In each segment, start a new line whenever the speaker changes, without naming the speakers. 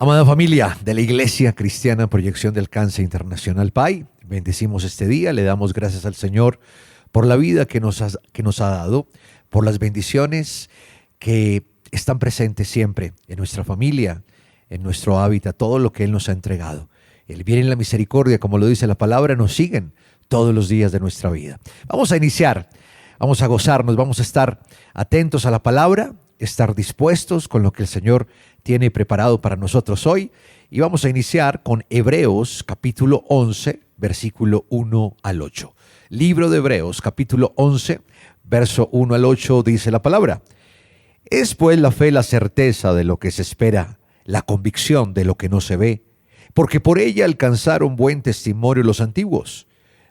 Amada familia de la Iglesia Cristiana Proyección de Alcance Internacional PAI, bendecimos este día, le damos gracias al Señor por la vida que nos ha dado, por las bendiciones que están presentes siempre en nuestra familia, en nuestro hábitat, todo lo que Él nos ha entregado. El bien y la misericordia, como lo dice la palabra, nos siguen todos los días de nuestra vida. Vamos a iniciar, vamos a gozarnos, vamos a estar atentos a la palabra, estar dispuestos con lo que el Señor tiene preparado para nosotros hoy. Y vamos a iniciar con Hebreos capítulo 11, versículo 1 al 8. Libro de Hebreos capítulo 11, verso 1 al 8 dice la palabra: Es pues la fe la certeza de lo que se espera, la convicción de lo que no se ve, porque por ella alcanzaron buen testimonio los antiguos.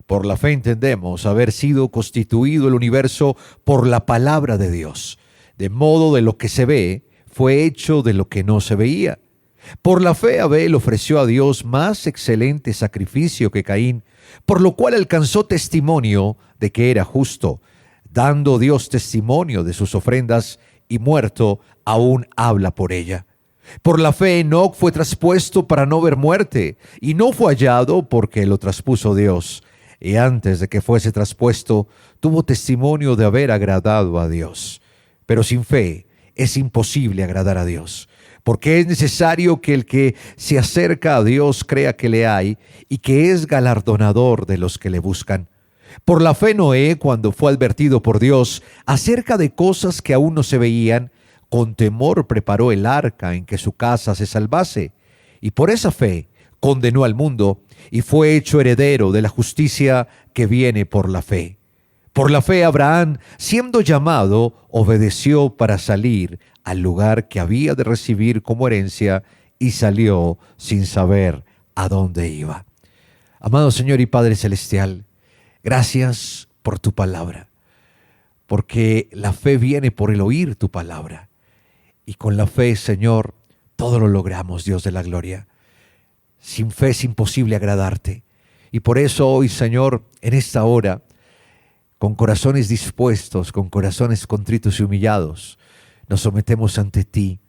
Por la fe entendemos haber sido constituido el universo por la palabra de Dios, de modo de lo que se ve fue hecho de lo que no se veía. Por la fe Abel ofreció a Dios más excelente sacrificio que Caín, por lo cual alcanzó testimonio de que era justo, dando Dios testimonio de sus ofrendas, y muerto aún habla por ella. Por la fe Enoc fue traspuesto para no ver muerte, y no fue hallado porque lo traspuso Dios. Y antes de que fuese traspuesto, tuvo testimonio de haber agradado a Dios. Pero sin fe es imposible agradar a Dios, porque es necesario que el que se acerca a Dios crea que le hay y que es galardonador de los que le buscan. Por la fe Noé, cuando fue advertido por Dios acerca de cosas que aún no se veían, con temor preparó el arca en que su casa se salvase, y por esa fe condenó al mundo y fue hecho heredero de la justicia que viene por la fe. Por la fe Abraham, siendo llamado, obedeció para salir al lugar que había de recibir como herencia y salió sin saber a dónde iba. Amado Señor y Padre Celestial, gracias por tu palabra, porque la fe viene por el oír tu palabra. Y con la fe, Señor, todo lo logramos, Dios de la gloria. Sin fe es imposible agradarte. Y por eso hoy, Señor, en esta hora, con corazones dispuestos, con corazones contritos y humillados, nos sometemos ante ti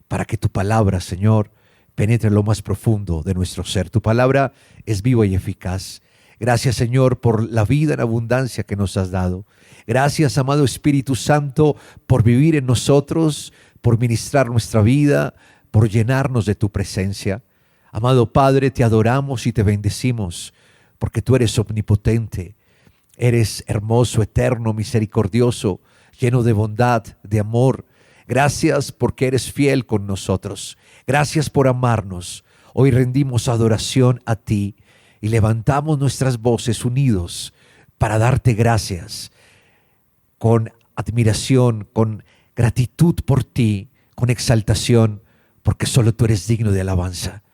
para que tu palabra, Señor, penetre en lo más profundo de nuestro ser. Tu palabra es viva y eficaz. Gracias, Señor, por la vida en abundancia que nos has dado. Gracias, amado Espíritu Santo, por vivir en nosotros, por ministrar nuestra vida, por llenarnos de tu presencia. Amado Padre, te adoramos y te bendecimos, porque tú eres omnipotente. Eres hermoso, eterno, misericordioso, lleno de bondad, de amor. Gracias porque eres fiel con nosotros. Gracias por amarnos. Hoy rendimos adoración a ti y levantamos nuestras voces unidos para darte gracias, con admiración, con gratitud por ti, con exaltación, porque solo tú eres digno de alabanza.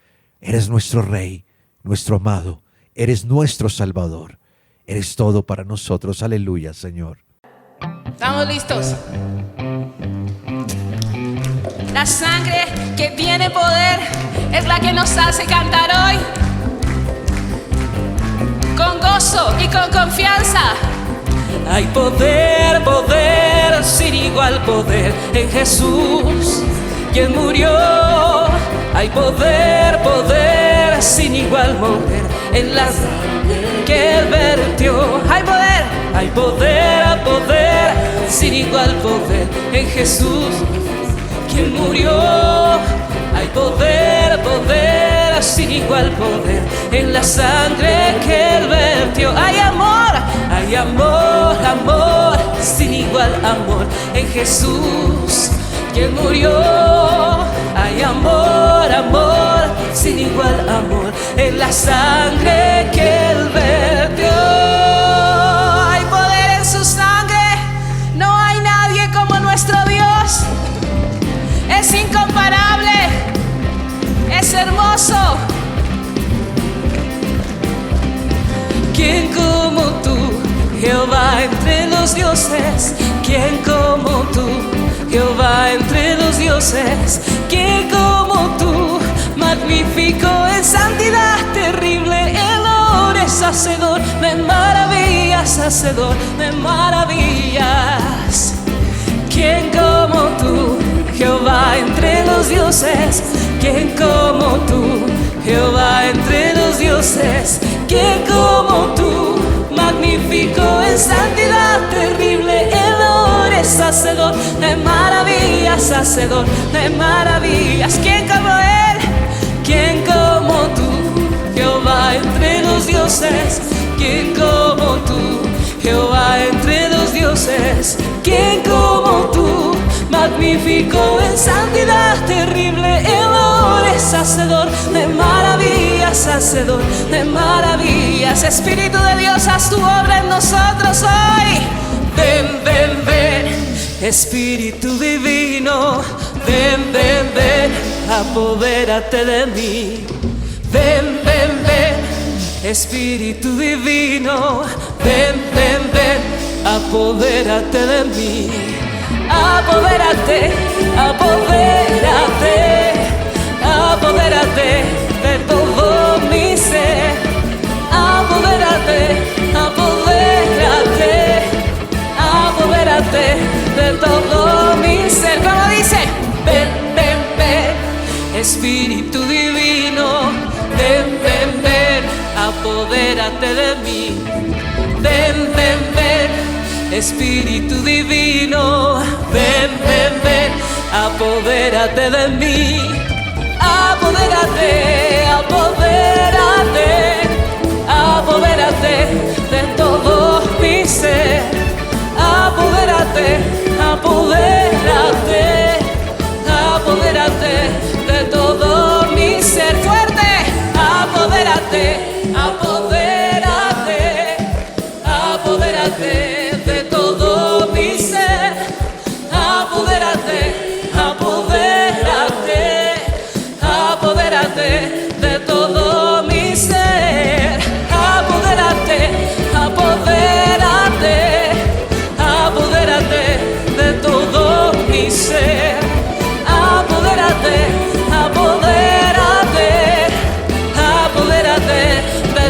Eres nuestro Rey, nuestro amado. Eres nuestro Salvador. Eres todo para nosotros. Aleluya, Señor.
¿Estamos listos? La sangre que tiene poder es la que nos hace cantar hoy con gozo y con confianza.
Hay poder, poder, sin igual poder en Jesús, quien murió. Hay poder, poder, sin igual poder en la sangre que Él vertió. Hay poder, poder, sin igual poder en Jesús, quien murió. Hay poder, poder, sin igual poder en la sangre que Él vertió. Hay amor, amor, sin igual amor en Jesús, quien murió. Hay amor, amor, sin igual amor en la sangre que Él vertió. Hay poder en su sangre, no hay nadie como nuestro Dios. Es incomparable, es hermoso. ¿Quién como tú, Jehová entre los dioses? ¿Quién como tú, Jehová entre los dioses? ¿Quién como tú, magnífico en santidad, terrible en loores, hacedor de maravillas, hacedor de maravillas? ¿Quién como tú, Jehová entre los dioses? ¿Quién como Jehová entre los dioses, ¿quién como tú? Magnífico en santidad, terrible en loores, hacedor de maravillas, hacedor de maravillas. ¿Quién como él? ¿Quién como tú? Jehová entre los dioses, ¿quién como tú? Jehová entre los dioses, ¿quién como tú? Magnífico en santidad, terrible en loores, hacedor de maravillas, hacedor de maravillas. Espíritu de Dios, haz tu obra en nosotros hoy. Ven, ven, ven, Espíritu divino, ven, ven, ven, apodérate de mí. Ven, ven, ven, Espíritu divino, ven, ven, ven, apodérate de mí. Apodérate, apodérate, apodérate de todo mi ser. Apodérate, apodérate, apodérate de todo mi ser. Como dice, ven, ven, ven, Espíritu divino, ven, ven, ven, apodérate de mí. Ven, ven, ven, Espíritu divino, ven, ven, ven, apodérate de mí. Apodérate, apodérate, apodérate de todo mi ser. Apodérate, apodérate, apodérate de todo mi ser. Fuerte, apodérate, apodérate, apodérate. De todo mi ser, apodérate, apodérate, apodérate de todo mi ser, apodérate, apodérate, apodérate de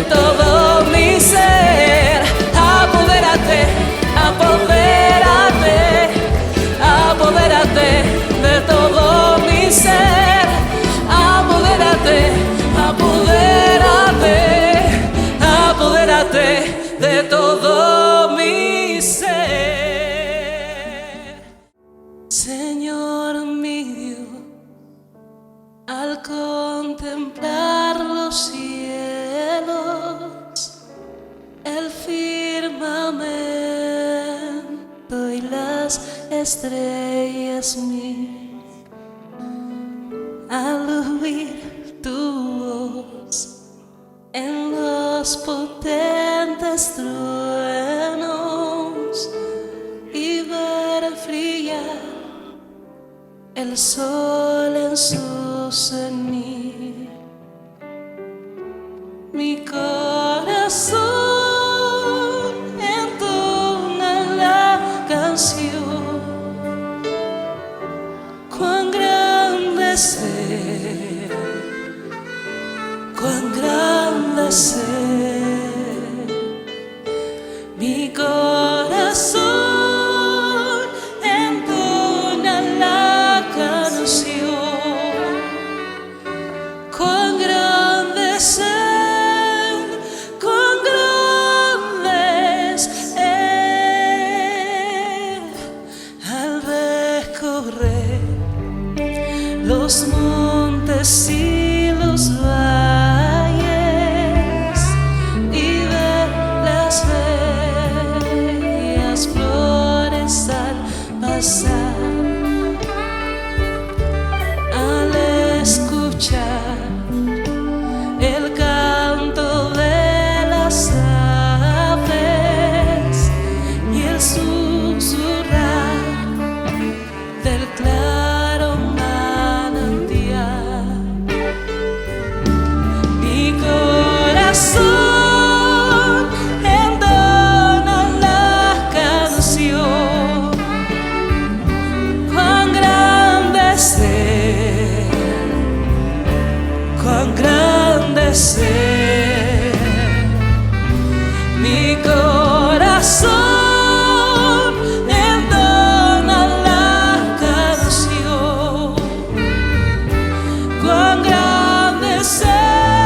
todo mi ser, apodérate, apodérate, apodérate de todo mi ser. Apodérate, apodérate de todo mi ser. Señor mío, al contemplar los cielos, el firmamento y las estrellas mías, al oír tu voz en los potentes truenos y ver brillar el sol en su cenit, mi corazón entona la canción. Cuán grande ser, cuán grande ser, mi corazón entona la canción. Cuán grande ser, cuán grande ser, al recorrer los montes y los valles y ver las bellas flores al pasar, al escuchar el canto de las aves y el susurrar del claro manantial. Mi corazón entona la canción. Cuán grande ser, cuán grande ser, mi corazón entona la canción. Cuán grande ser,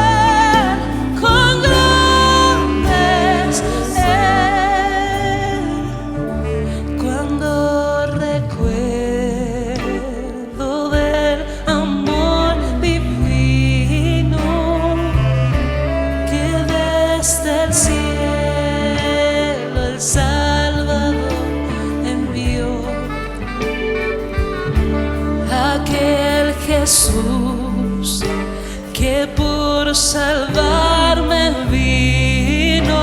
que por salvarme vino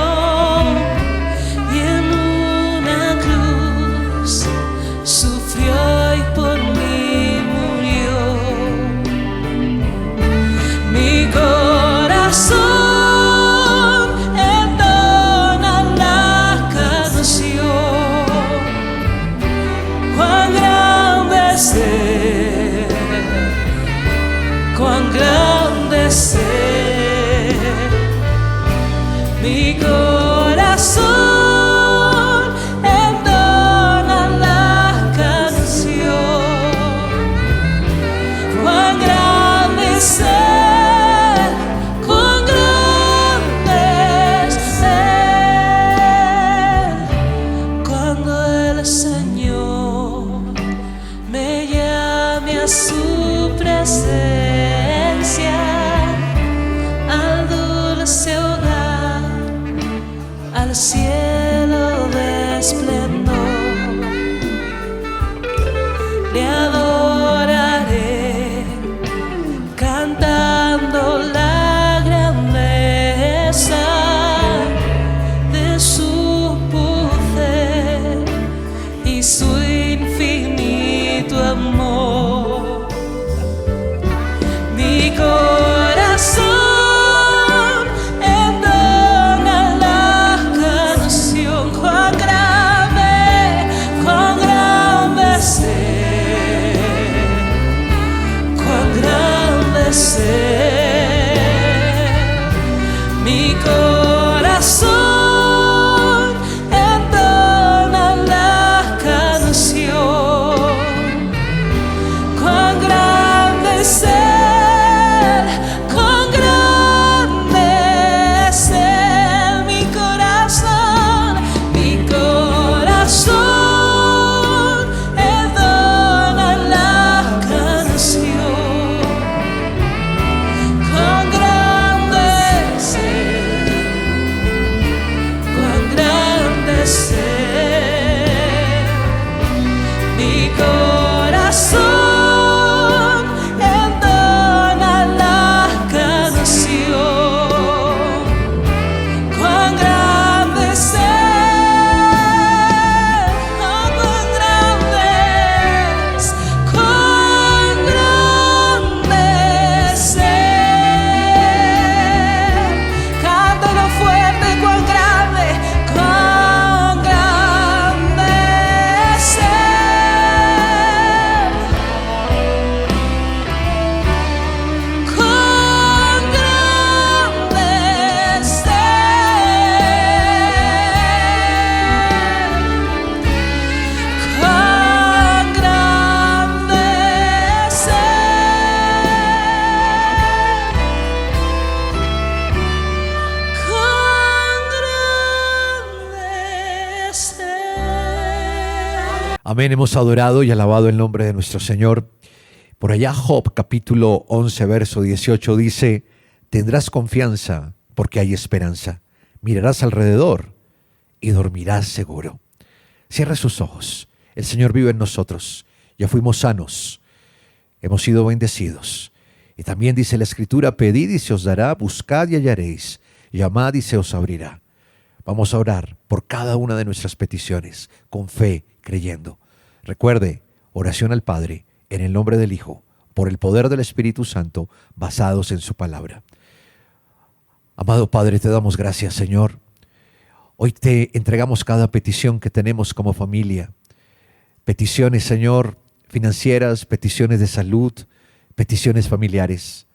y en una cruz sufrió y por mí murió. Mi corazón entona la canción, cuán grande es Él, cuán grande es Él. Mi corazón entona la canción, cuán grande es Él, cuán grande es Él. Cuando el Señor me llame a su presencia, al dulce hogar, al cielo de esplendor, le adoraré cantando la grandeza de su poder y su infinito amor. Mi corazón entona la canción, cuán grande es Él, cuán grande es Él. Mi corazón entona la canción, cuán grande es Él, cuán grande es Él. Mi corazón entona la canción, cuán grande es Él, cuán grande es Él. Mi corazón entona la canción, cuán grande es Él, cuán grande es, cuán grande es Él. Cántalo fuerte, cuán grande es Él, cuán grande es Él. Cuán grande es Él, cuán grande es Él.
Amén, hemos adorado y alabado el nombre de nuestro Señor. Por allá Job capítulo 11 verso 18 dice: tendrás confianza porque hay esperanza, mirarás alrededor y dormirás seguro. Cierra sus ojos, el Señor vive en nosotros, ya fuimos sanos, hemos sido bendecidos. Y también dice la Escritura: pedid y se os dará, buscad y hallaréis, llamad y se os abrirá. Vamos a orar por cada una de nuestras peticiones, con fe, creyendo. Recuerde, oración al Padre, en el nombre del Hijo, por el poder del Espíritu Santo, basados en su palabra. Amado Padre, te damos gracias, Señor. Hoy te entregamos cada petición que tenemos como familia. Peticiones, Señor, financieras, peticiones de salud, peticiones familiares.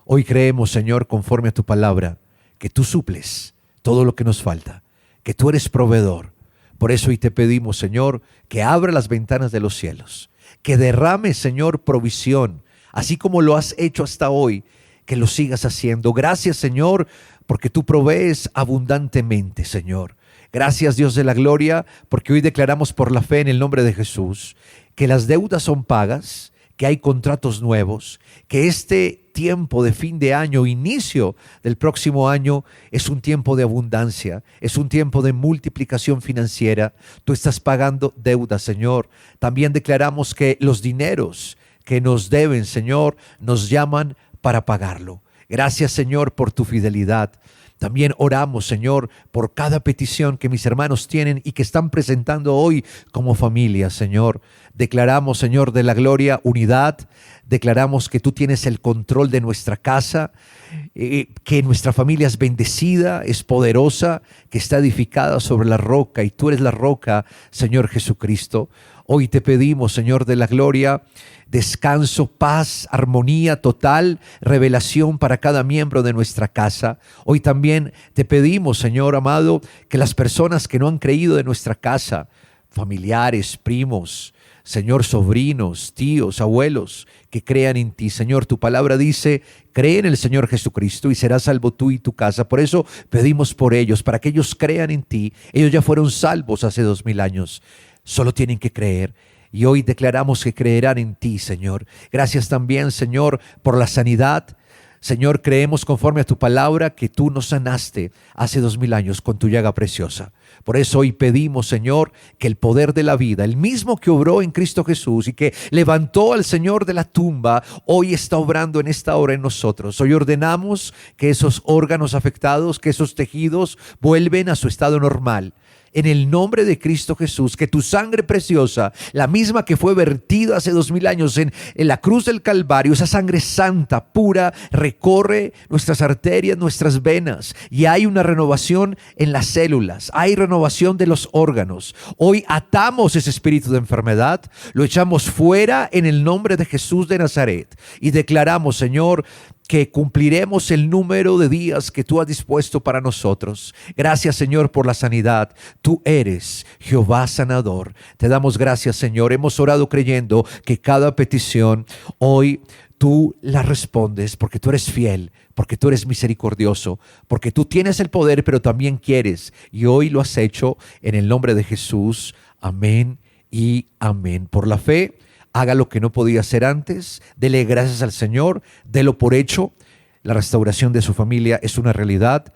Hoy creemos, Señor, conforme a tu palabra, que tú suples todo lo que nos falta, que tú eres proveedor. Por eso hoy te pedimos, Señor, que abra las ventanas de los cielos, que derrame, Señor, provisión, así como lo has hecho hasta hoy, que lo sigas haciendo. Gracias, Señor, porque tú provees abundantemente, Señor. Gracias, Dios de la gloria, porque hoy declaramos por la fe en el nombre de Jesús que las deudas son pagas, que hay contratos nuevos, que este tiempo de fin de año, inicio del próximo año, es un tiempo de abundancia, es un tiempo de multiplicación financiera. Tú estás pagando deudas, Señor. También declaramos que los dineros que nos deben, Señor, nos llaman para pagarlo. Gracias, Señor, por tu fidelidad. También oramos, Señor, por cada petición que mis hermanos tienen y que están presentando hoy como familia, Señor. Declaramos, Señor, de la gloria, unidad. Declaramos que tú tienes el control de nuestra casa, que nuestra familia es bendecida, es poderosa, que está edificada sobre la roca y tú eres la roca, Señor Jesucristo. Hoy te pedimos, Señor de la gloria, descanso, paz, armonía total, revelación para cada miembro de nuestra casa. Hoy también te pedimos, Señor amado, que las personas que no han creído de nuestra casa, familiares, primos, Señor, sobrinos, tíos, abuelos, que crean en ti. Señor, tu palabra dice, cree en el Señor Jesucristo y serás salvo tú y tu casa. Por eso pedimos por ellos, para que ellos crean en ti. Ellos ya fueron salvos hace 2000 años. Solo tienen que creer. Y hoy declaramos que creerán en ti, Señor. Gracias también, Señor, por la sanidad. Señor, creemos conforme a tu palabra que tú nos sanaste hace 2000 años con tu llaga preciosa. Por eso hoy pedimos, Señor, que el poder de la vida, el mismo que obró en Cristo Jesús y que levantó al Señor de la tumba, hoy está obrando en esta hora en nosotros. Hoy ordenamos que esos órganos afectados, que esos tejidos vuelven a su estado normal. En el nombre de Cristo Jesús, que tu sangre preciosa, la misma que fue vertida hace 2000 años en la cruz del Calvario, esa sangre santa, pura, recorre nuestras arterias, nuestras venas, y hay una renovación en las células, hay renovación de los órganos. Hoy atamos ese espíritu de enfermedad, lo echamos fuera en el nombre de Jesús de Nazaret y declaramos, Señor, que cumpliremos el número de días que tú has dispuesto para nosotros. Gracias, Señor, por la sanidad. Tú eres Jehová sanador. Te damos gracias, Señor. Hemos orado creyendo que cada petición hoy tú la respondes porque tú eres fiel, porque tú eres misericordioso, porque tú tienes el poder, pero también quieres. Y hoy lo has hecho en el nombre de Jesús. Amén y amén. Por la fe, haga lo que no podía hacer antes, dele gracias al Señor, délo por hecho. La restauración de su familia es una realidad,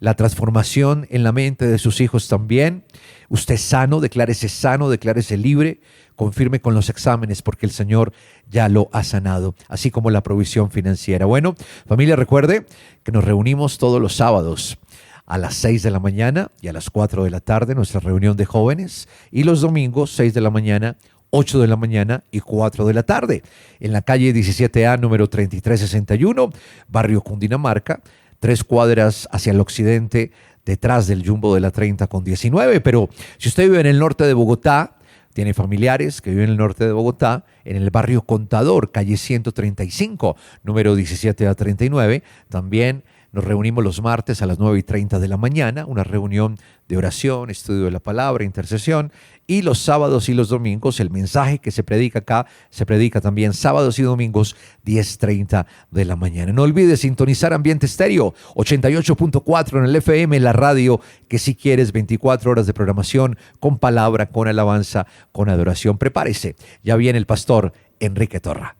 la transformación en la mente de sus hijos también. Usted es sano, declárese libre, confirme con los exámenes porque el Señor ya lo ha sanado, así como la provisión financiera. Bueno, familia, recuerde que nos reunimos todos los sábados a las 6 de la mañana y a las 4 de la tarde, nuestra reunión de jóvenes, y los domingos 6 de la mañana, 8 de la mañana y 4 de la tarde, en la calle 17A, número 3361, barrio Cundinamarca, 3 cuadras hacia el occidente, detrás del Jumbo de la 30 con 19. Pero si usted vive en el norte de Bogotá, tiene familiares que viven en el norte de Bogotá, en el barrio Contador, calle 135, número 17A39, también nos reunimos los martes a las 9:30 de la mañana, una reunión de oración, estudio de la palabra, intercesión. Y los sábados y los domingos, el mensaje que se predica acá, se predica también sábados y domingos, 10:30 de la mañana. No olvides sintonizar Ambiente Estéreo, 88.4 en el FM, la radio, que si quieres 24 horas de programación, con palabra, con alabanza, con adoración. Prepárese, ya viene el pastor Enrique Torra.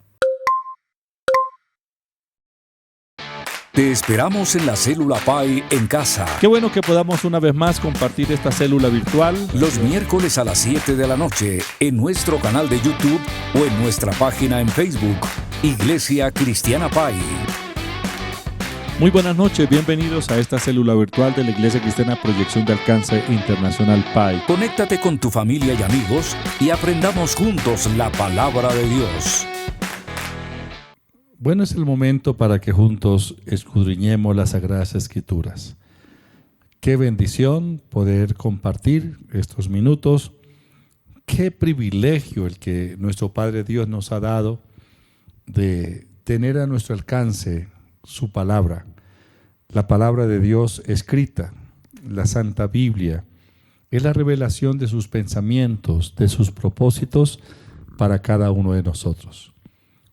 Te esperamos en la Célula Pi en casa.
Qué bueno que podamos una vez más compartir esta célula virtual.
Los miércoles a las 7 de la noche en nuestro canal de YouTube o en nuestra página en Facebook, Iglesia Cristiana Pi.
Muy buenas noches, bienvenidos a esta célula virtual de la Iglesia Cristiana Proyección de Alcance Internacional PAI.
Conéctate con tu familia y amigos y aprendamos juntos la palabra de Dios.
Bueno, es el momento para que juntos escudriñemos las Sagradas Escrituras. Qué bendición poder compartir estos minutos. Qué privilegio el que nuestro Padre Dios nos ha dado de tener a nuestro alcance su palabra. La palabra de Dios escrita, la Santa Biblia, es la revelación de sus pensamientos, de sus propósitos para cada uno de nosotros.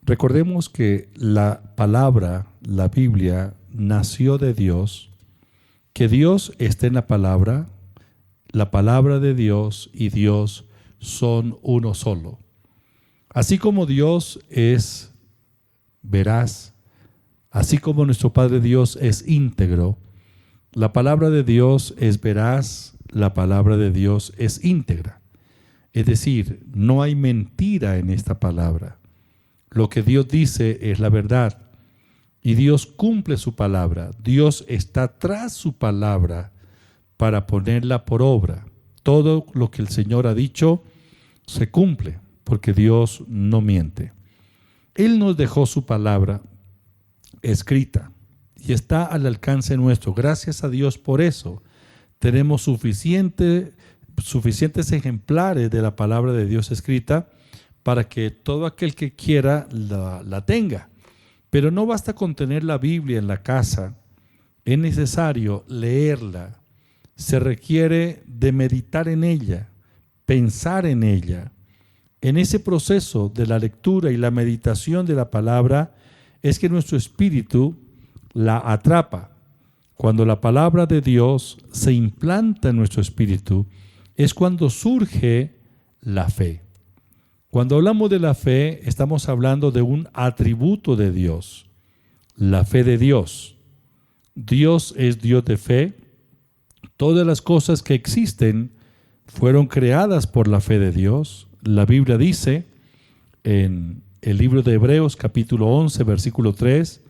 Recordemos que la palabra, la Biblia, nació de Dios, que Dios está en la palabra de Dios y Dios son uno solo. Así como Dios es veraz, así como nuestro Padre Dios es íntegro, la palabra de Dios es veraz, la palabra de Dios es íntegra. Es decir, no hay mentira en esta palabra. Lo que Dios dice es la verdad. Y Dios cumple su palabra. Dios está tras su palabra para ponerla por obra. Todo lo que el Señor ha dicho se cumple, porque Dios no miente. Él nos dejó su palabra escrita y está al alcance nuestro. Gracias a Dios por eso. Tenemos suficientes ejemplares de la palabra de Dios escrita para que todo aquel que quiera la tenga. Pero no basta con tener la Biblia en la casa, es necesario leerla. Se requiere de meditar en ella, pensar en ella. En ese proceso de la lectura y la meditación de la palabra es que nuestro espíritu la atrapa. Cuando la palabra de Dios se implanta en nuestro espíritu, es cuando surge la fe. Cuando hablamos de la fe, estamos hablando de un atributo de Dios, la fe de Dios. Dios es Dios de fe. Todas las cosas que existen fueron creadas por la fe de Dios. La Biblia dice en el libro de Hebreos capítulo 11, versículo 3,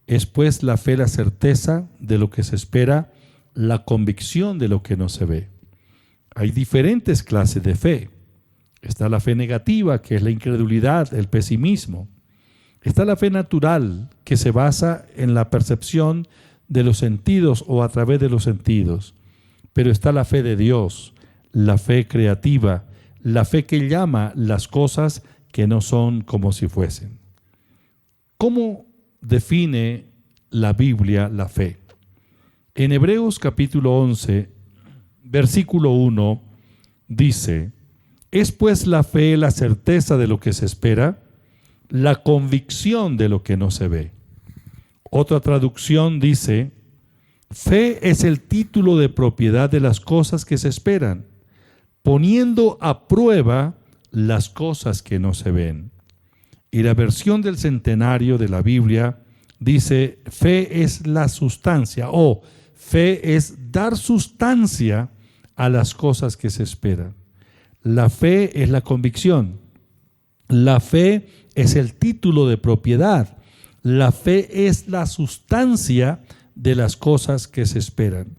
es pues la fe la certeza de lo que se espera, la convicción de lo que no se ve. Hay diferentes clases de fe. Está la fe negativa, que es la incredulidad, el pesimismo. Está la fe natural, que se basa en la percepción de los sentidos o a través de los sentidos. Pero está la fe de Dios, la fe creativa, la fe que llama las cosas que no son como si fuesen. ¿Cómo define la Biblia la fe? En Hebreos capítulo 11, versículo 1, dice: es pues la fe la certeza de lo que se espera, la convicción de lo que no se ve. Otra traducción dice: fe es el título de propiedad de las cosas que se esperan, poniendo a prueba las cosas que no se ven. Y la versión del Centenario de la Biblia dice: fe es la sustancia, o fe es dar sustancia a las cosas que se esperan. La fe es la convicción. La fe es el título de propiedad. La fe es la sustancia de las cosas que se esperan.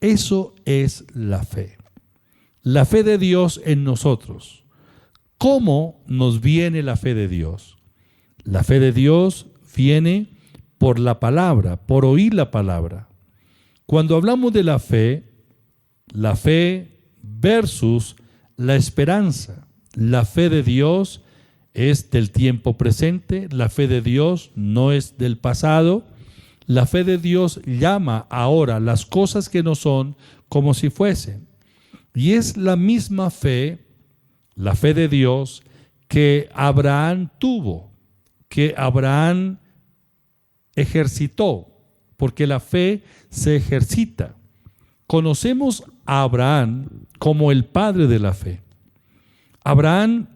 Eso es la fe. La fe de Dios en nosotros. ¿Cómo nos viene la fe de Dios? La fe de Dios viene por la palabra, por oír la palabra. Cuando hablamos de la fe versus la esperanza. La fe de Dios es del tiempo presente, la fe de Dios no es del pasado. La fe de Dios llama ahora las cosas que no son como si fuesen. Y es la misma fe, la fe de Dios, que Abraham tuvo, que Abraham ejercitó, porque la fe se ejercita. Conocemos a Abraham como el padre de la fe. Abraham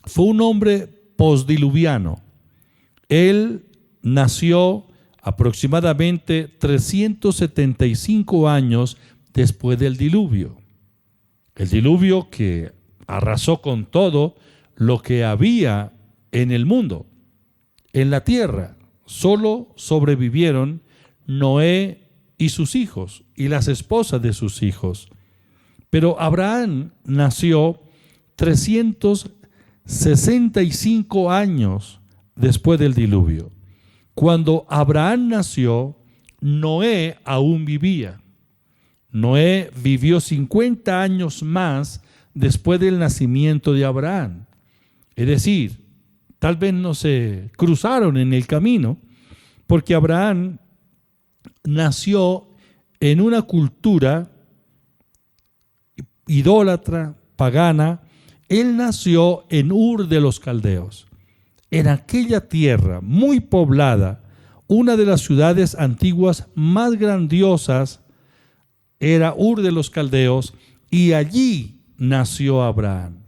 fue un hombre postdiluviano. Él nació aproximadamente 375 años después del diluvio. El diluvio que arrasó con todo lo que había en el mundo. En la tierra solo sobrevivieron Noé y sus hijos y las esposas de sus hijos. Pero Abraham nació 365 años después del diluvio. Cuando Abraham nació, Noé aún vivía. Noé vivió 50 años más después del nacimiento de Abraham. Es decir, tal vez no se cruzaron en el camino, porque Abraham nació en una cultura idólatra, pagana. Él nació en Ur de los Caldeos. En aquella tierra muy poblada, una de las ciudades antiguas más grandiosas era Ur de los Caldeos, y allí nació Abraham.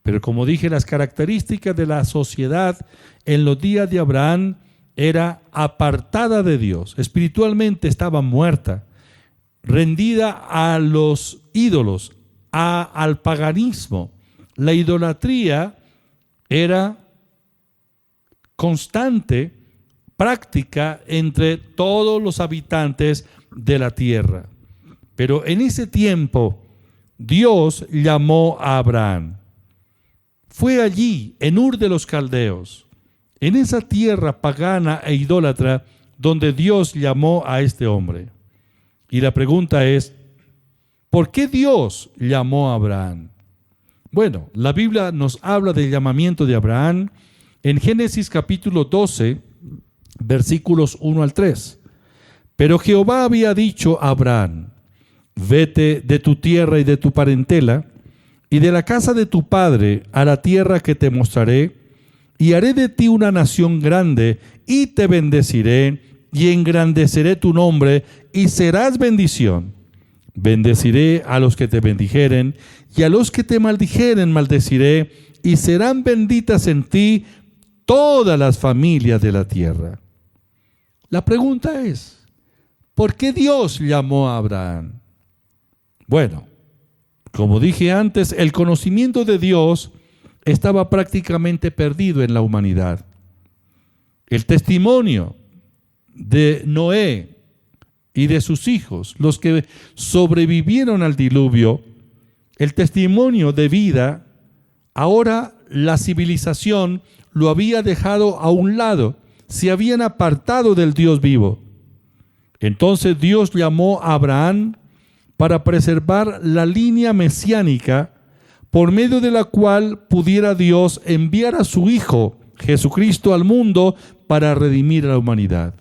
Pero como dije, las características de la sociedad en los días de Abraham era apartada de Dios. Espiritualmente estaba muerta, rendida a los ídolos, al paganismo. La idolatría era constante práctica entre todos los habitantes de la tierra. Pero en ese tiempo Dios llamó a Abraham. Fue allí, en Ur de los Caldeos, en esa tierra pagana e idólatra, donde Dios llamó a este hombre. Y la pregunta es, ¿por qué Dios llamó a Abraham? Bueno, la Biblia nos habla del llamamiento de Abraham en Génesis capítulo 12, versículos 1 al 3. Pero Jehová había dicho a Abraham: vete de tu tierra y de tu parentela y de la casa de tu padre a la tierra que te mostraré, y haré de ti una nación grande, y te bendeciré, y engrandeceré tu nombre, y serás bendición. Bendeciré a los que te bendijeren, y a los que te maldijeren maldeciré, y serán benditas en ti todas las familias de la tierra. La pregunta es, ¿por qué Dios llamó a Abraham? Bueno, como dije antes, el conocimiento de Dios estaba prácticamente perdido en la humanidad. El testimonio de Noé y de sus hijos, los que sobrevivieron al diluvio, el testimonio de vida, ahora la civilización lo había dejado a un lado, se habían apartado del Dios vivo. Entonces Dios llamó a Abraham para preservar la línea mesiánica por medio de la cual pudiera Dios enviar a su Hijo Jesucristo al mundo para redimir a la humanidad.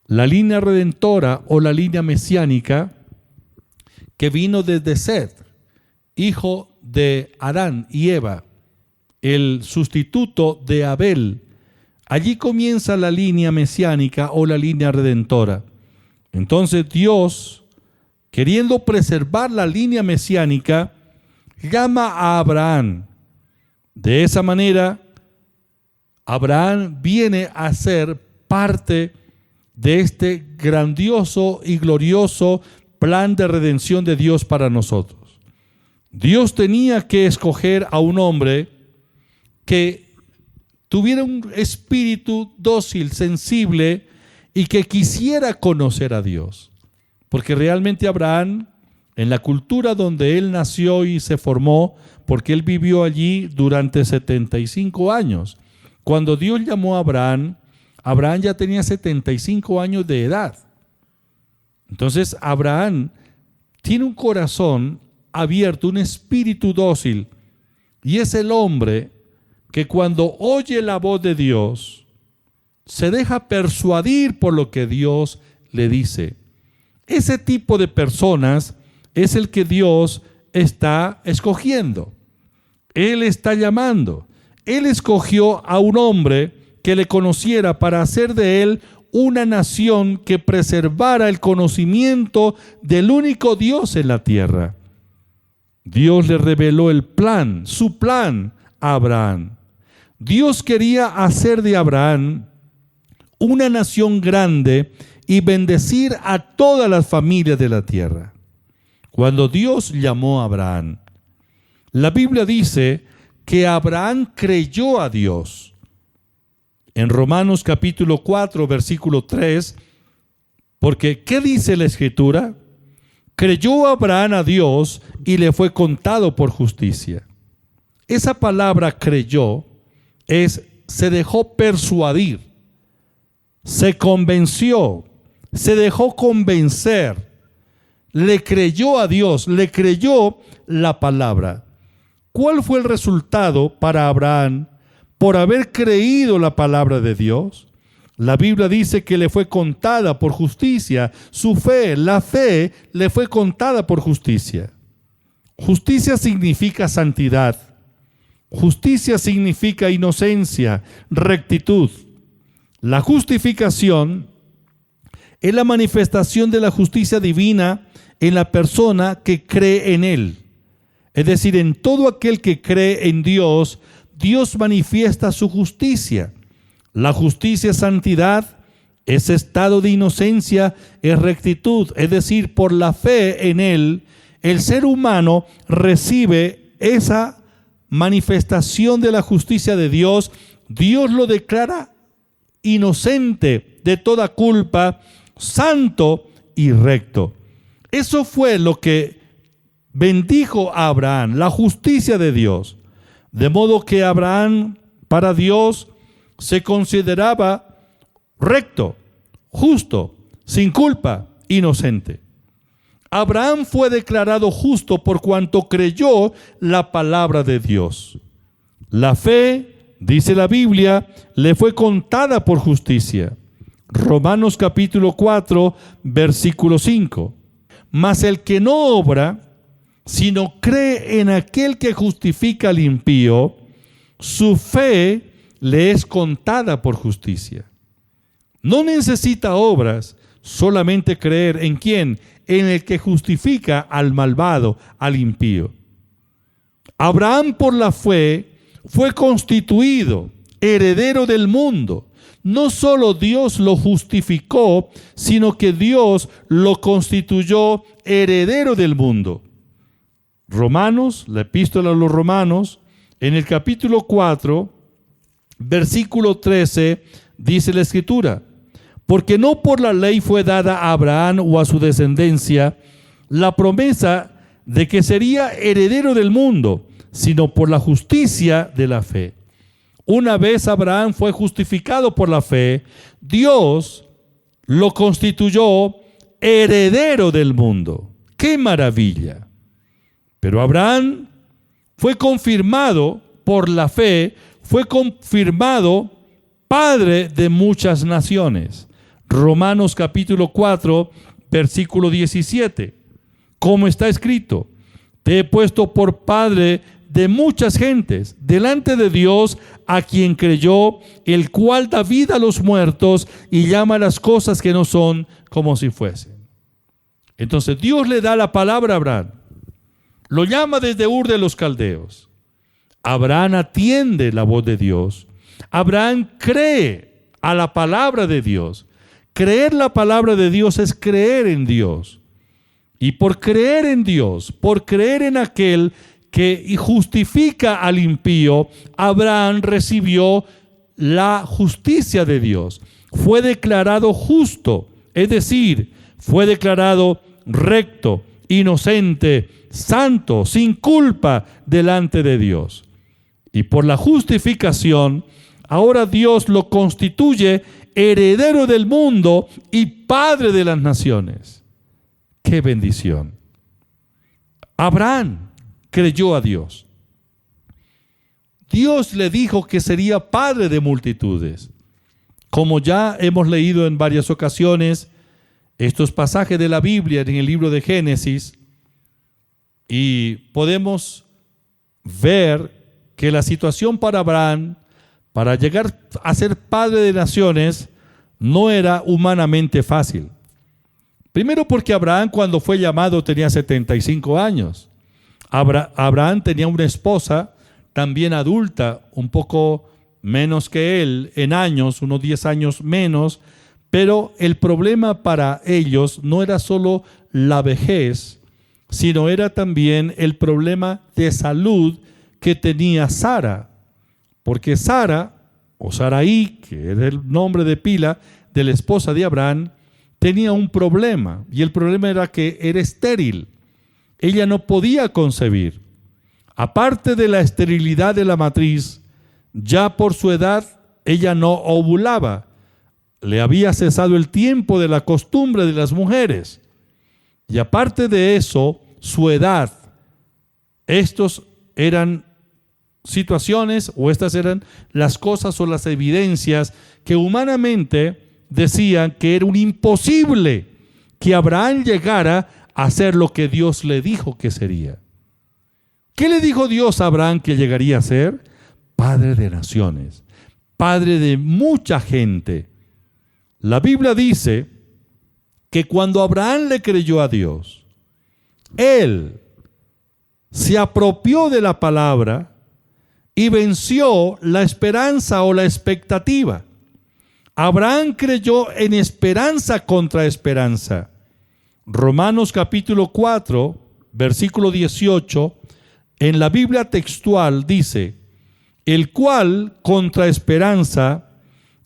La línea redentora o la línea mesiánica que vino desde Seth, hijo de Adán y Eva, el sustituto de Abel. Allí comienza la línea mesiánica o la línea redentora. Entonces Dios, queriendo preservar la línea mesiánica, llama a Abraham. De esa manera, Abraham viene a ser parte de este grandioso y glorioso plan de redención de Dios para nosotros. Dios tenía que escoger a un hombre que tuviera un espíritu dócil, sensible y que quisiera conocer a Dios. Porque realmente Abraham, en la cultura donde él nació y se formó, porque él vivió allí durante 75 años. Cuando Dios llamó a Abraham, Abraham ya tenía 75 años de edad. Entonces Abraham tiene un corazón abierto, un espíritu dócil, y es el hombre que cuando oye la voz de Dios, se deja persuadir por lo que Dios le dice. Ese tipo de personas es el que Dios está escogiendo. Él está llamando. Él escogió a un hombre que le conociera para hacer de él una nación que preservara el conocimiento del único Dios en la tierra. Dios le reveló el plan, su plan a Abraham. Dios quería hacer de Abraham una nación grande y bendecir a todas las familias de la tierra. Cuando Dios llamó a Abraham, la Biblia dice que Abraham creyó a Dios. En Romanos capítulo 4, versículo 3, porque ¿qué dice la Escritura? Creyó Abraham a Dios y le fue contado por justicia. Esa palabra creyó se dejó persuadir, se convenció, se dejó convencer, le creyó a Dios, le creyó la palabra. ¿Cuál fue el resultado para Abraham por haber creído la palabra de Dios? La Biblia dice que le fue contada por justicia. Su fe, la fe, le fue contada por justicia. Justicia significa santidad. Justicia significa inocencia, rectitud. La justificación es la manifestación de la justicia divina en la persona que cree en Él. Es decir, en todo aquel que cree en Dios, Dios manifiesta su justicia. La justicia es santidad, es estado de inocencia, es rectitud. Es decir, por la fe en Él, el ser humano recibe esa manifestación de la justicia de Dios. Dios lo declara inocente de toda culpa, santo y recto. Eso fue lo que bendijo a Abraham, la justicia de Dios. De modo que Abraham, para Dios, se consideraba recto, justo, sin culpa, inocente. Abraham fue declarado justo por cuanto creyó la palabra de Dios. La fe, dice la Biblia, le fue contada por justicia. Romanos capítulo 4, versículo 5. Mas el que no obra, sino cree en aquel que justifica al impío, su fe le es contada por justicia. No necesita obras, solamente creer ¿en quién? En el que justifica al malvado, al impío. Abraham por la fe fue constituido heredero del mundo. No solo Dios lo justificó, sino que Dios lo constituyó heredero del mundo. Romanos, la epístola a los Romanos, en el capítulo 4, versículo 13, dice la Escritura: porque no por la ley fue dada a Abraham o a su descendencia la promesa de que sería heredero del mundo, sino por la justicia de la fe. Una vez Abraham fue justificado por la fe, Dios lo constituyó heredero del mundo. ¡Qué maravilla! Pero Abraham fue confirmado por la fe, fue confirmado padre de muchas naciones. Romanos capítulo 4, versículo 17. Como está escrito: te he puesto por padre de muchas gentes, delante de Dios, a quien creyó, el cual da vida a los muertos y llama las cosas que no son como si fuesen. Entonces Dios le da la palabra a Abraham. Lo llama desde Ur de los Caldeos. Abraham atiende la voz de Dios. Abraham cree a la palabra de Dios. Creer la palabra de Dios es creer en Dios. Y por creer en Dios, por creer en aquel que justifica al impío, Abraham recibió la justicia de Dios. Fue declarado justo, es decir, fue declarado recto, inocente, santo, sin culpa delante de Dios. Y por la justificación, ahora Dios lo constituye heredero del mundo y padre de las naciones. ¡Qué bendición! Abraham creyó a Dios. Dios le dijo que sería padre de multitudes. Como ya hemos leído en varias ocasiones estos pasajes de la Biblia en el libro de Génesis, y podemos ver que la situación para Abraham, para llegar a ser padre de naciones, no era humanamente fácil. Primero porque Abraham, cuando fue llamado, tenía 75 años. Abraham tenía una esposa también adulta, un poco menos que él en años, unos 10 años menos, pero el problema para ellos no era solo la vejez, sino era también el problema de salud que tenía Sara, porque Sara, o Sarai, que era el nombre de pila de la esposa de Abraham, tenía un problema, y el problema era que era estéril. Ella no podía concebir. Aparte de la esterilidad de la matriz, ya por su edad, ella no ovulaba. Le había cesado el tiempo de la costumbre de las mujeres. Y aparte de eso, su edad. Estos eran situaciones, o estas eran las cosas o las evidencias que humanamente decían que era un imposible que Abraham llegara a hacer lo que Dios le dijo que sería. ¿Qué le dijo Dios a Abraham que llegaría a ser? Padre de naciones, padre de mucha gente. La Biblia dice que cuando Abraham le creyó a Dios, él se apropió de la palabra y venció la esperanza o la expectativa. Abraham creyó en esperanza contra esperanza. Romanos capítulo 4, versículo 18, en la Biblia textual dice: el cual contra esperanza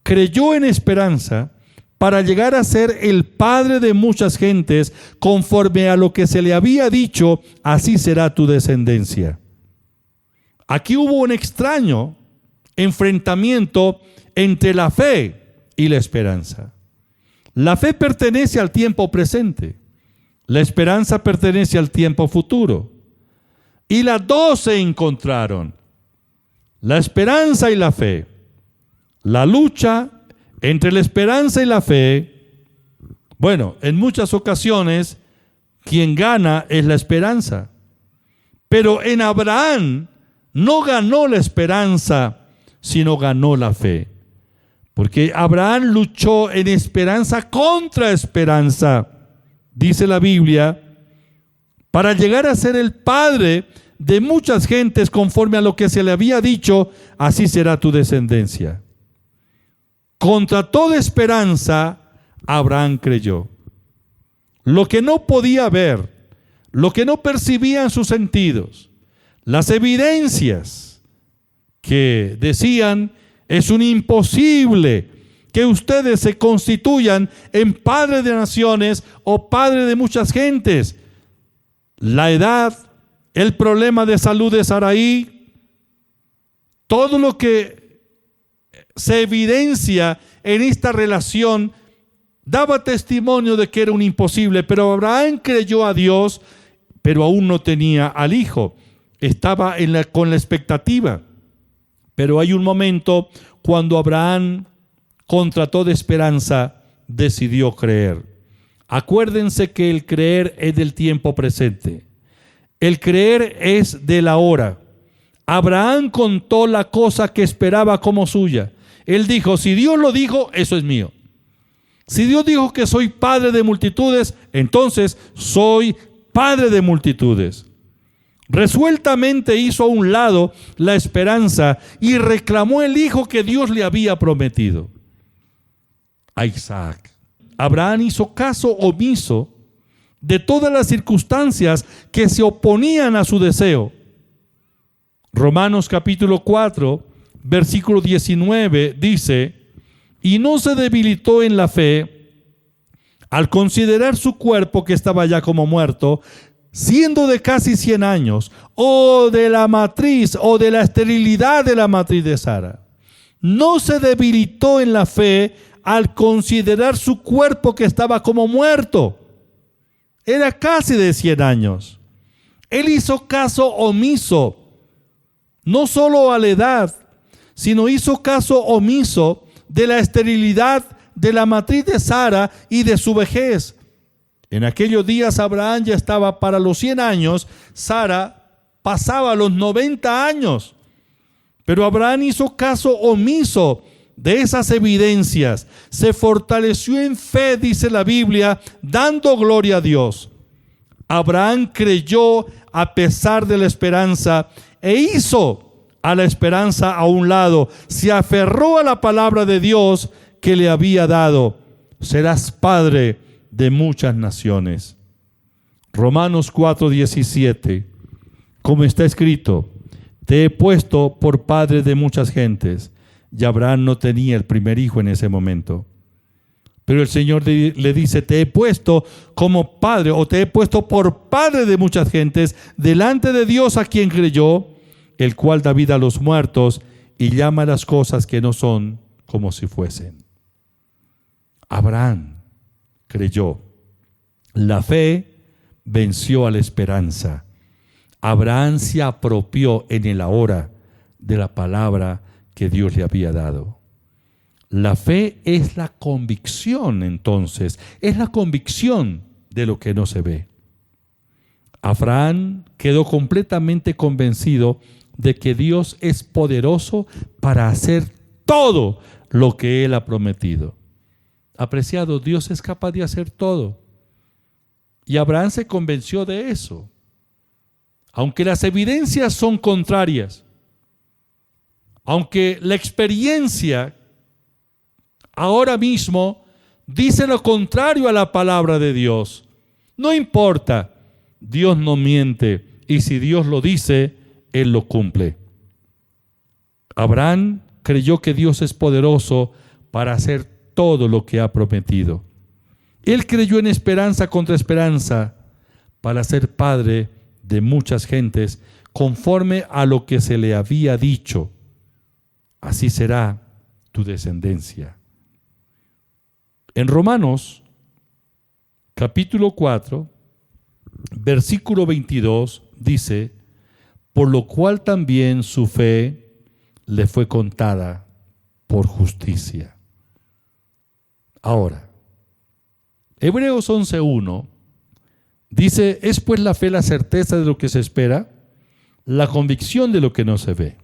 creyó en esperanza para llegar a ser el padre de muchas gentes, conforme a lo que se le había dicho, así será tu descendencia. Aquí hubo un extraño enfrentamiento entre la fe y la esperanza. La fe pertenece al tiempo presente, la esperanza pertenece al tiempo futuro. Y las dos se encontraron, la esperanza y la fe. La lucha entre la esperanza y la fe, bueno, en muchas ocasiones quien gana es la esperanza. Pero en Abraham no ganó la esperanza, sino ganó la fe. Porque Abraham luchó en esperanza contra esperanza, dice la Biblia, para llegar a ser el padre de muchas gentes, conforme a lo que se le había dicho, así será tu descendencia. Contra toda esperanza, Abraham creyó. Lo que no podía ver, lo que no percibía en sus sentidos, las evidencias que decían, es un imposible que ustedes se constituyan en padre de naciones o padre de muchas gentes. La edad, el problema de salud de Sarai, todo lo que se evidencia en esta relación daba testimonio de que era un imposible, pero Abraham creyó a Dios, pero aún no tenía al hijo. Estaba con la expectativa. Pero hay un momento cuando Abraham, contra toda esperanza, decidió creer. Acuérdense que el creer es del tiempo presente. El creer es de la hora. Abraham contó la cosa que esperaba como suya. Él dijo, si Dios lo dijo, eso es mío. Si Dios dijo que soy padre de multitudes, entonces soy padre de multitudes. Resueltamente hizo a un lado la esperanza y reclamó el hijo que Dios le había prometido, a Isaac. Abraham hizo caso omiso de todas las circunstancias que se oponían a su deseo. Romanos capítulo 4, versículo 19 dice, y no se debilitó en la fe al considerar su cuerpo que estaba ya como muerto, siendo de casi 100 años, o de la matriz o de la esterilidad de la matriz de Sara. No se debilitó en la fe al considerar su cuerpo que estaba como muerto. Era casi de 100 años. Él hizo caso omiso, no solo a la edad, sino hizo caso omiso de la esterilidad de la matriz de Sara y de su vejez. En aquellos días Abraham ya estaba para los 100 años, Sara pasaba los 90 años. Pero Abraham hizo caso omiso de esas evidencias. Se fortaleció en fe, dice la Biblia, dando gloria a Dios. Abraham creyó a pesar de la esperanza e hizo a la esperanza a un lado. Se aferró a la palabra de Dios que le había dado. Serás padre de muchas naciones. Romanos 4:17, como está escrito, te he puesto por padre de muchas gentes. Y Abraham no tenía el primer hijo en ese momento. Pero el Señor le dice, te he puesto como padre, o te he puesto por padre de muchas gentes, delante de Dios a quien creyó, el cual da vida a los muertos y llama a las cosas que no son como si fuesen. Abraham creyó. La fe venció a la esperanza. Abraham se apropió en el ahora de la palabra que Dios le había dado. La fe es la convicción, entonces, es la convicción de lo que no se ve. Abraham quedó completamente convencido de que Dios es poderoso para hacer todo lo que Él ha prometido. Apreciado, Dios es capaz de hacer todo. Y Abraham se convenció de eso. Aunque las evidencias son contrarias, aunque la experiencia ahora mismo dice lo contrario a la palabra de Dios, no importa, Dios no miente, y si Dios lo dice, Él lo cumple. Abraham creyó que Dios es poderoso para hacer todo lo que ha prometido. Él creyó en esperanza contra esperanza para ser padre de muchas gentes, conforme a lo que se le había dicho. Así será tu descendencia. En Romanos, capítulo 4, versículo 22, dice: por lo cual también su fe le fue contada por justicia. Ahora, Hebreos 11:1 dice: es pues la fe la certeza de lo que se espera, la convicción de lo que no se ve.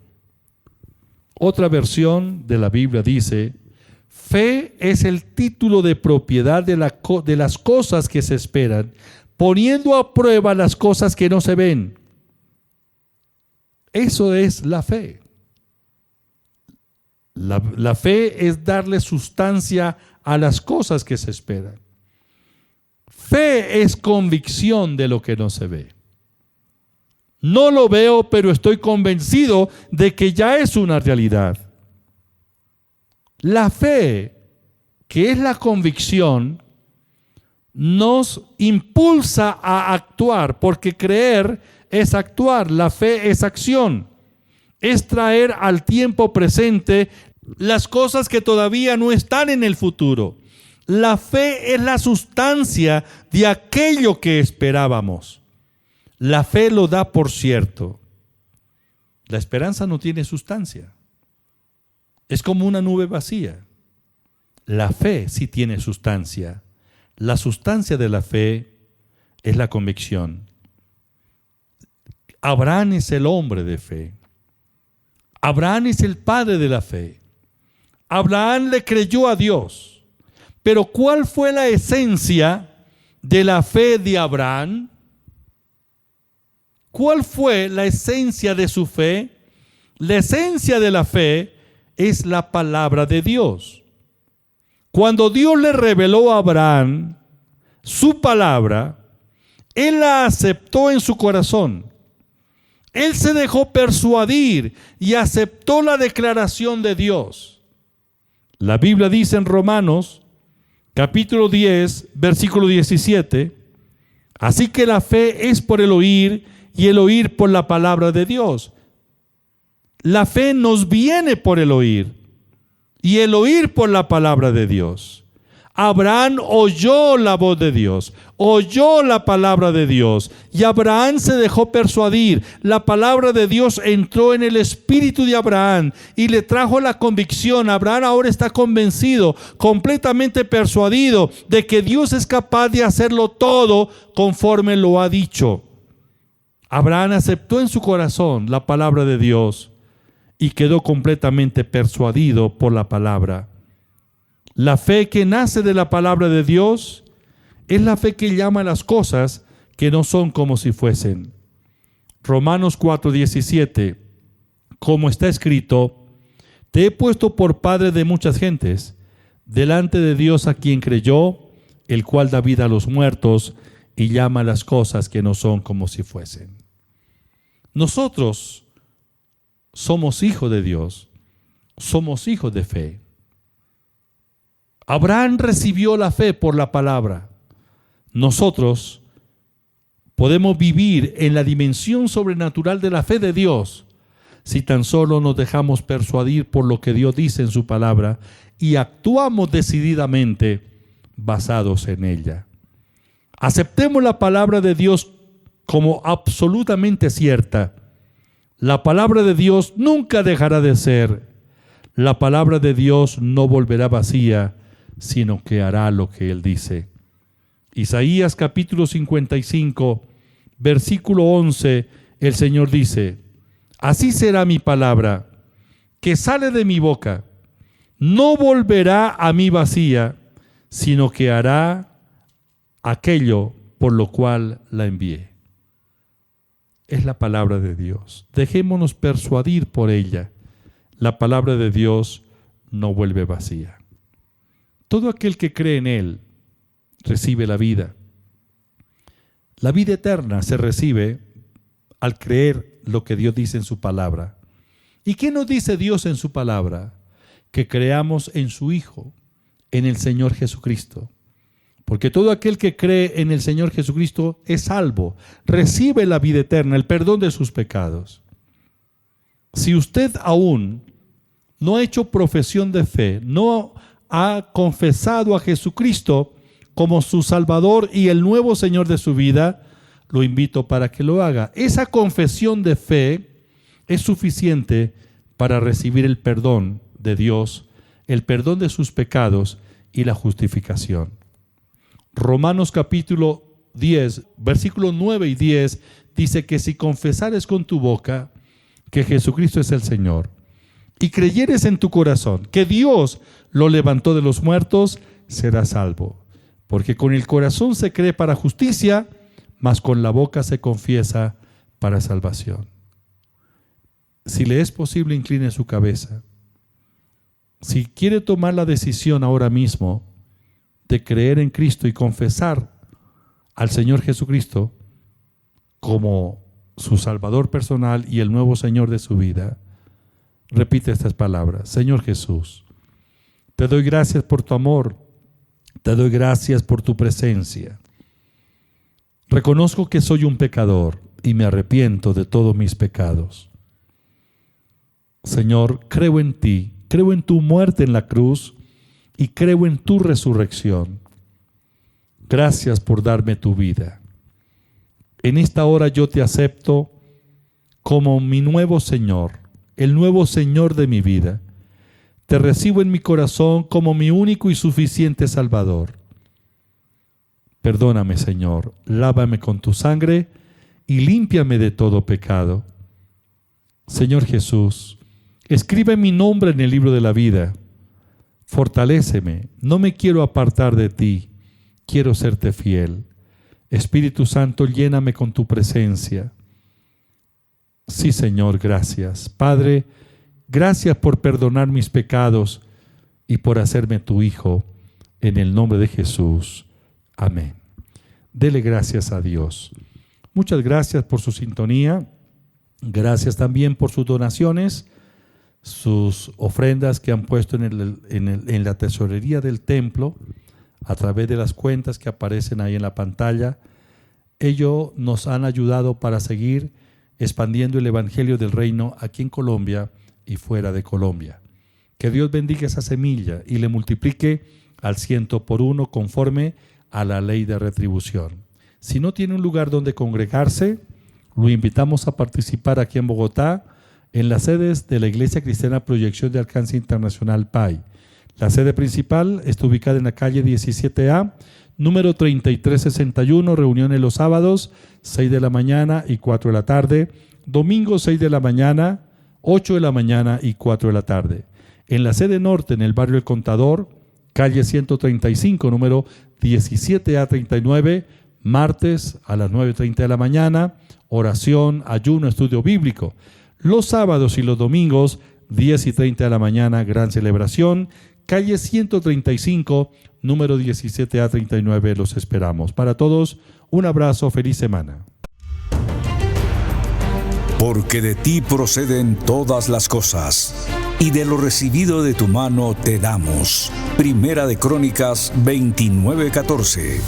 Otra versión de la Biblia dice: fe es el título de propiedad de las cosas que se esperan, poniendo a prueba las cosas que no se ven. Eso es la fe. La fe es darle sustancia a las cosas que se esperan. Fe es convicción de lo que no se ve. No lo veo, pero estoy convencido de que ya es una realidad. La fe, que es la convicción, nos impulsa a actuar, porque creer es actuar, la fe es acción, es traer al tiempo presente las cosas que todavía no están en el futuro. La fe es la sustancia de aquello que esperábamos. La fe lo da por cierto. La esperanza no tiene sustancia. Es como una nube vacía. La fe sí tiene sustancia. La sustancia de la fe es la convicción. Abraham es el hombre de fe. Abraham es el padre de la fe. Abraham le creyó a Dios. Pero ¿cuál fue la esencia de la fe de Abraham? ¿Cuál fue la esencia de su fe? La esencia de la fe es la palabra de Dios. Cuando Dios le reveló a Abraham su palabra, él la aceptó en su corazón. Él se dejó persuadir y aceptó la declaración de Dios. La Biblia dice en Romanos, capítulo 10, versículo 17, así que la fe es por el oír y el oír por la palabra de Dios. La fe nos viene por el oír y el oír por la palabra de Dios. Abraham oyó la voz de Dios, oyó la palabra de Dios y Abraham se dejó persuadir. La palabra de Dios entró en el espíritu de Abraham y le trajo la convicción. Abraham ahora está convencido, completamente persuadido de que Dios es capaz de hacerlo todo conforme lo ha dicho. Abraham aceptó en su corazón la palabra de Dios y quedó completamente persuadido por la palabra. La fe que nace de la palabra de Dios es la fe que llama a las cosas que no son como si fuesen. Romanos 4:17, como está escrito: te he puesto por padre de muchas gentes, delante de Dios a quien creyó, el cual da vida a los muertos y llama a las cosas que no son como si fuesen. Nosotros somos hijos de Dios, somos hijos de fe. Abraham recibió la fe por la palabra. Nosotros podemos vivir en la dimensión sobrenatural de la fe de Dios si tan solo nos dejamos persuadir por lo que Dios dice en su palabra y actuamos decididamente basados en ella. Aceptemos la palabra de Dios como absolutamente cierta. La palabra de Dios nunca dejará de ser. La palabra de Dios no volverá vacía, sino que hará lo que Él dice. Isaías capítulo 55, versículo 11, el Señor dice: así será mi palabra que sale de mi boca, no volverá a mí vacía, sino que hará aquello por lo cual la envié. Es la palabra de Dios. Dejémonos persuadir por ella. La palabra de Dios no vuelve vacía. Todo aquel que cree en Él recibe la vida. La vida eterna se recibe al creer lo que Dios dice en su palabra. ¿Y qué nos dice Dios en su palabra? que creamos en su Hijo, en el Señor Jesucristo. Porque todo aquel que cree en el Señor Jesucristo es salvo, recibe la vida eterna, el perdón de sus pecados. Si usted aún no ha hecho profesión de fe, no ha confesado a Jesucristo como su Salvador y el nuevo Señor de su vida, lo invito para que lo haga. Esa confesión de fe es suficiente para recibir el perdón de Dios, el perdón de sus pecados y la justificación. Romanos capítulo 10, versículos 9 y 10 dice que si confesares con tu boca que Jesucristo es el Señor y creyeres en tu corazón que Dios lo levantó de los muertos, serás salvo. Porque con el corazón se cree para justicia, mas con la boca se confiesa para salvación. Si le es posible, incline su cabeza. Si quiere tomar la decisión ahora mismo de creer en Cristo y confesar al Señor Jesucristo como su Salvador personal y el nuevo Señor de su vida, repite estas palabras: Señor Jesús, te doy gracias por tu amor, te doy gracias por tu presencia. Reconozco que soy un pecador y me arrepiento de todos mis pecados. Señor, creo en ti, creo en tu muerte en la cruz y creo en tu resurrección. Gracias por darme tu vida. En esta hora yo te acepto como mi nuevo Señor, el nuevo Señor de mi vida. Te recibo en mi corazón como mi único y suficiente Salvador. Perdóname, Señor, lávame con tu sangre y límpiame de todo pecado. Señor Jesús, escribe mi nombre en el libro de la vida. Fortaléceme, no me quiero apartar de ti, quiero serte fiel. Espíritu Santo, lléname con tu presencia. Sí, Señor, gracias. Padre, gracias por perdonar mis pecados y por hacerme tu Hijo, en el nombre de Jesús. Amén. Dele gracias a Dios. Muchas gracias por su sintonía. Gracias también por sus donaciones, sus ofrendas que han puesto en la tesorería del templo a través de las cuentas que aparecen ahí en la pantalla. Ellos nos han ayudado para seguir expandiendo el Evangelio del Reino aquí en Colombia y fuera de Colombia. Que Dios bendiga esa semilla y le multiplique al 100 conforme a la ley de retribución. Si no tiene un lugar donde congregarse, lo invitamos a participar aquí en Bogotá en las sedes de la Iglesia Cristiana Proyección de Alcance Internacional PAI. La sede principal está ubicada en la calle 17A, número 3361, reuniones los sábados, 6 de la mañana y 4 de la tarde, domingo 6 de la mañana, 8 de la mañana y 4 de la tarde. En la sede norte, en el barrio El Contador, calle 135, número 17A39, martes a las 9:30 de la mañana, oración, ayuno, estudio bíblico. Los sábados y los domingos, 10:30 de la mañana, gran celebración, calle 135, número 17A39, los esperamos. Para todos, un abrazo, feliz semana.
Porque de ti proceden todas las cosas, y de lo recibido de tu mano te damos. Primera de Crónicas 29:14.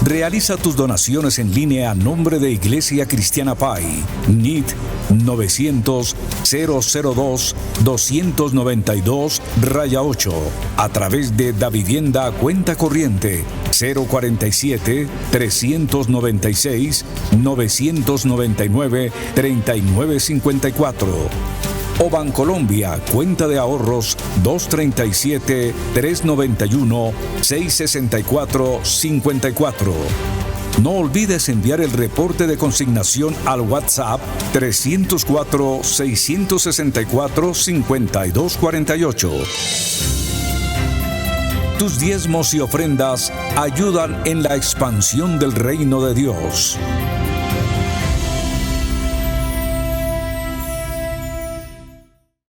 Realiza tus donaciones en línea a nombre de Iglesia Cristiana PAI, NIT 900-002-292-8, a través de Davivienda cuenta corriente 047-396-999-3954. O Bancolombia, cuenta de ahorros 237-391-664-54. No olvides enviar el reporte de consignación al WhatsApp 304-664-5248. Tus diezmos y ofrendas ayudan en la expansión del reino de Dios.